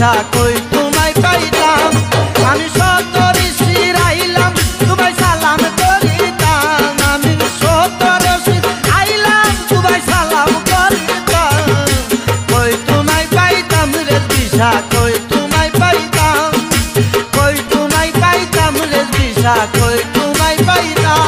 দিশা কই তোমায় পাইতাম আমি সতর শির আইলাম তোমায় সালাম করিতাম আমি সতর শির আইলাম তোমায় সালাম করিতাম কই তোমায় পাইতাম রে দিশা কই তোমায় পাইতাম কই তোমায় পাইতাম রে দিশা কই তোমায় পাইতাম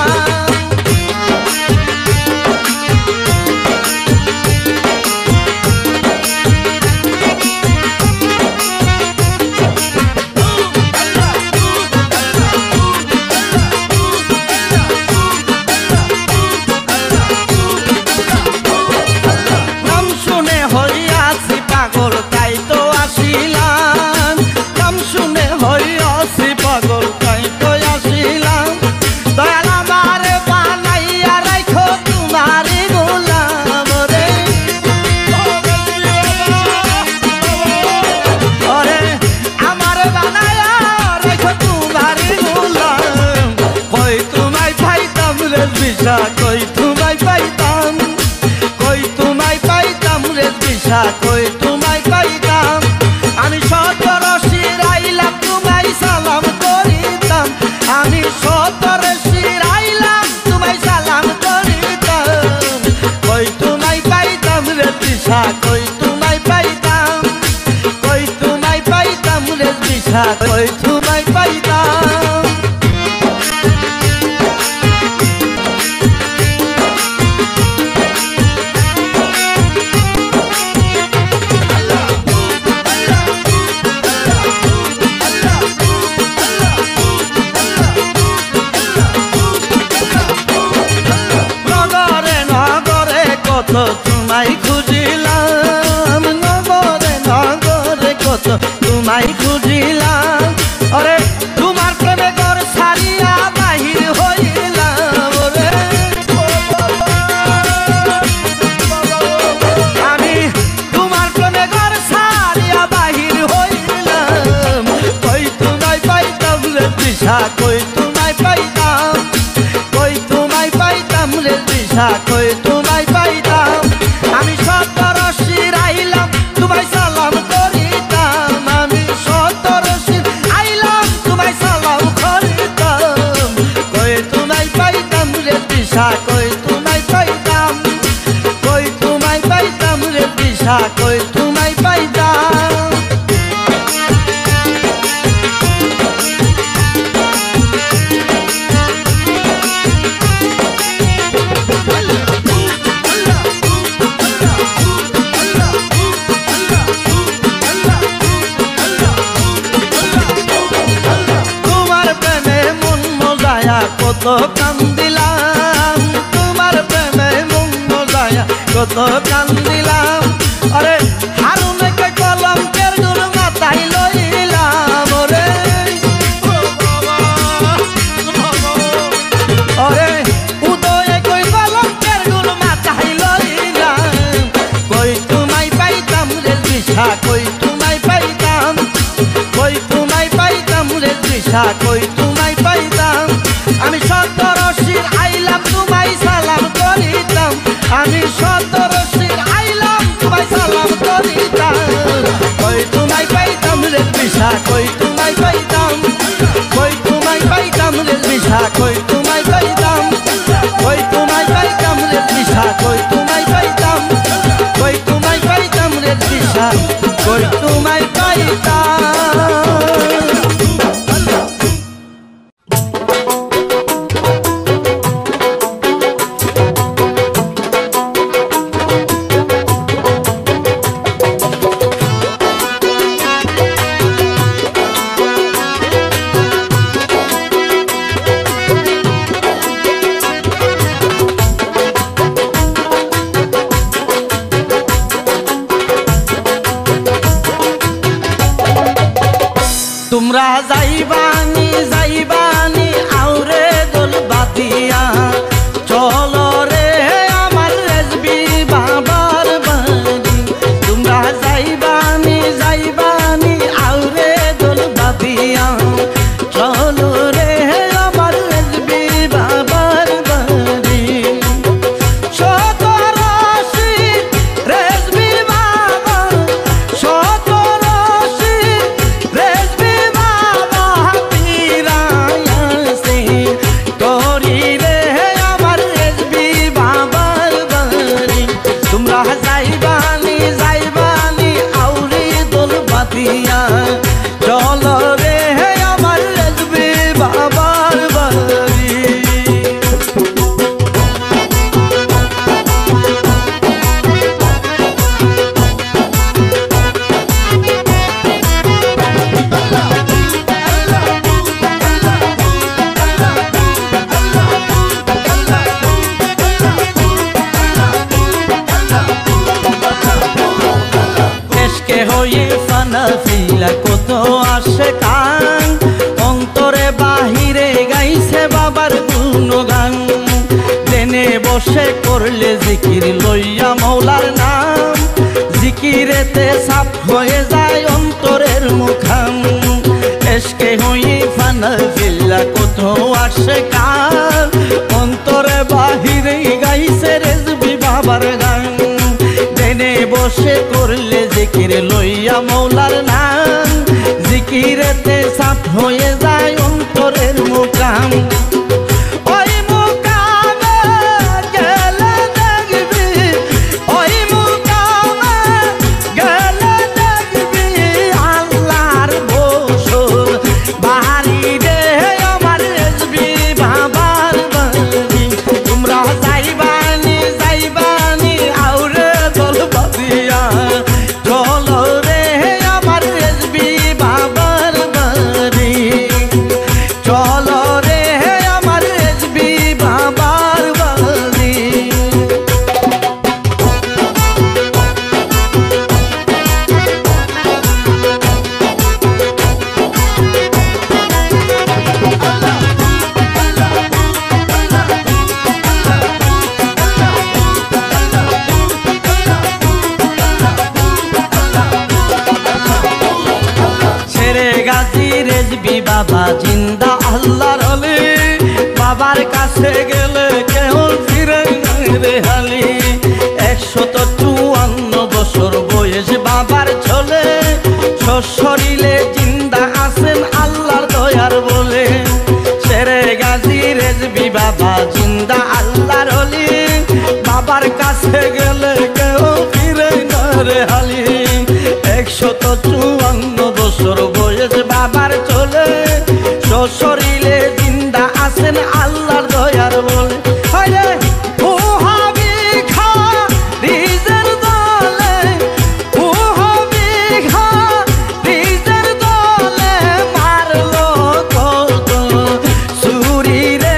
কই তোমায় পাইতাম কই তোমায় পাইতাম রে দিশা কই তোমায় পাইতাম আমি সতর শির আইলাম তোমায় সালাম করিতাম আমি সতর শির আইলাম তোমায় সালাম করিতাম কই তোমায় পাইতাম রে দিশা কই তোমায় পাইতাম কই তোমায় পাইতাম রে দিশা কই তোমায় পাইতাম তোমায় খুঁজিলাম নগরে নগরে কত তোমায় খুঁজিলাম আরে তোমার প্রেমে ঘর ছাড়িয়া বাহির হইলাম রে আমি তোমার প্রেমে ঘর ছাড়িয়া বাহির হইলাম কই তোমায় পাইতাম রে দিশা কই তোমায় পাইতাম কই তোমায় পাইতাম রে দিশা কই তোমায় পাইতাম আমি সতর শির আইলাম তোমায় সালাম করিতাম আমি সতর শির আইলাম তোমায় সালাম করিতাম কই তোমায় পাইতাম রে দিশা কই তোমায় পাইতাম কই তোমায় পাইতাম রে দিশা কই তোমায় পাইতাম কত কান্দিলাম তোমার প্রেমে মন মজায়া কত কান্দিলাম আরে হারুনকে কলঙ্কের গুণ মাথায় লইলাম রে আরে উদয়ে কই কলঙ্কের গুণ মাথায় লইলাম কই তোমায় পাইতাম রে দিশা কই তোমায় পাইতাম কই তোমায় পাইতাম রে দিশা কই তোমায় পাইতাম আমি সতর শির আইলাম তোমায় সালাম করিতাম আমি সতর শির আইলাম তোমায় সালাম করিতাম কই তোমায় পাইতাম রে দিশা কই তোমায় পাইতাম কই তোমায় পাইতাম রে দিশা কই তোমায় পাইতাম কই তোমায় পাইতাম রে দিশা কই তোমায় পাইতাম কই তোমায় পাইতাম রে দিশা কই তোমায় পাইতাম তোমরা যাইবানি যাইবানি আউরে দোল বাতিয়া চলো রে আমার রেজবি বাবার বাড়ি তোমরা যাইবানি যাইবানি আউরে দোল বাতিয়া চলো রে আমার রেজবি বাবার বাড়ি সতরশি রেজবি বাবা সতরশি হয়ে ফানা ফিলা কত আসে কান অন্তরে বাহিরে গাইছে বাবার গুণগান জেনে বসে করলে জিকির লইয়া মৌলার নাম জিকিরেতে সাফ হয়ে যায় অন্তরের মুখাম এসকে হয়ে ফানা ফিলা কত আসে কান অন্তরে বাহিরে গাইছে রেজবি বাবার গান জেনে বসে করলে জিকির লইয়া মৌলার নাম জিকিরেতে সাফ হয়ে যায় অন্তরের মুকাম ওই মুকামে গেলে দেখবি ওই মুকামে গেলে দেখবি আল্লাহর বসর বাড়ি রে আমার রেজবি বাবার বাড়ি তোমরা যাইবানি যাইবানি আউরে দল বাদিয়া চলো রে আমার রেজবি বাবার বাড়ি চলো রে আমার রেজবি বাবার বাড়ি ছেড়ে গাজী রেজবি বাবা জিন্দা আল্লাহর অলি বাবার কাছে গেলে কেউ ফিরে রে হালি 154 বছর বয়স বাবার চলে শরীরে জিন্দা আছেন আল্লাহর দয়ার বলে ছেড়ে গাজী রেজবি বাবা জিন্দা আল্লাহর অলি বাবার কাছে গেলে কেউ ফিরে রে হালি 154 বছর বয়স বাবার চলে শরীরে জিন্দা আছেন আল্লাহর দয়ার বলে হরে ও হাবি খা রিজের দলে ও হাবি খা রিজের দলে মারলো কত সুরি রে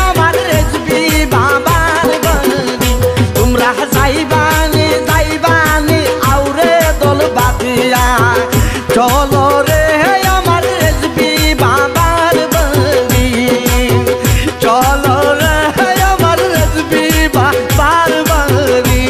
আমার রেজবি বাবার বাড়ি তোমরা যাইবানি যাইবানি আউরে দল বাদিয়া চলো রে আমার রেজবি বাবার বাড়ি চলো রে আমার রেজবি বাবার বাড়ি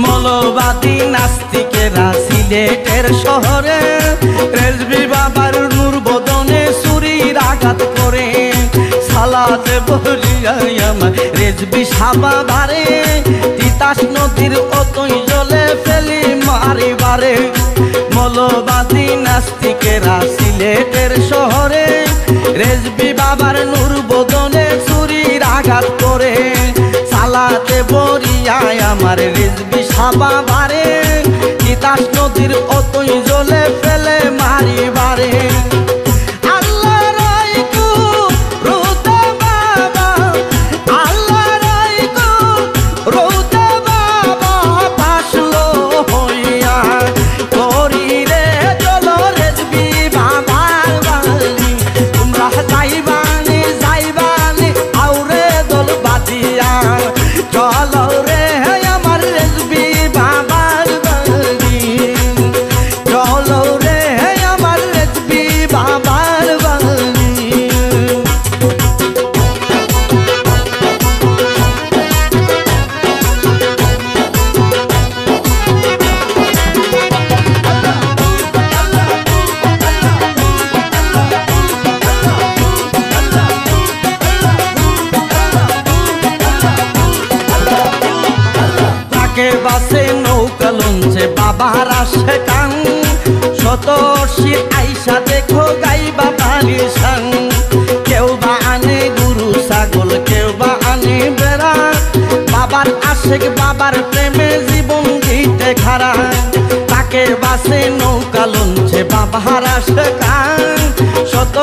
মৌলবাদী নাস্তিকেরা সিলেটের শহরে রেজবি বাবার নূর বদনে ছুরির আঘাত করে সালাতে বলিয়াই আমার রেজবি বাবারে তিতাস নদীর অতই জলে ফেলি মারিবারে মৌলবাদী নাস্তিকেরা সিলেটের শহরে রেজবি বাবার নূর বদনে ছুরির আঘাত করে সালাতে বরিয়ায় আমার রেজবি বাবারে তিতাস নদীর অতই জলে ফেলে মারিবারে আল্লাহ রাইকু রুতে বাবা আল্লাহ রাইকু রুতে বাবা পাশলো হইয়া করি রে চলো রেজবি বাবার বাড়ি তোমরা যাইবানি যাইবানি আউরে দল বাদিয়া চলো রে আমার রেজবি বাবার বাড়ি চলো রে আমার রেজবি বাবার বাড়ি তাকে বাসে নৌকা লঞ্চে বাবার আসে কান শত শীত আইসা দেখো গাইবা বালিশান কেউ বা আনে গুরু ছাগল কেউ বা আনে বেড়া বাবার আশেক বাবার প্রেমে জীবন দিতে খারা তাকে বাসে নৌকা লঞ্চে বাবার আসে কান শত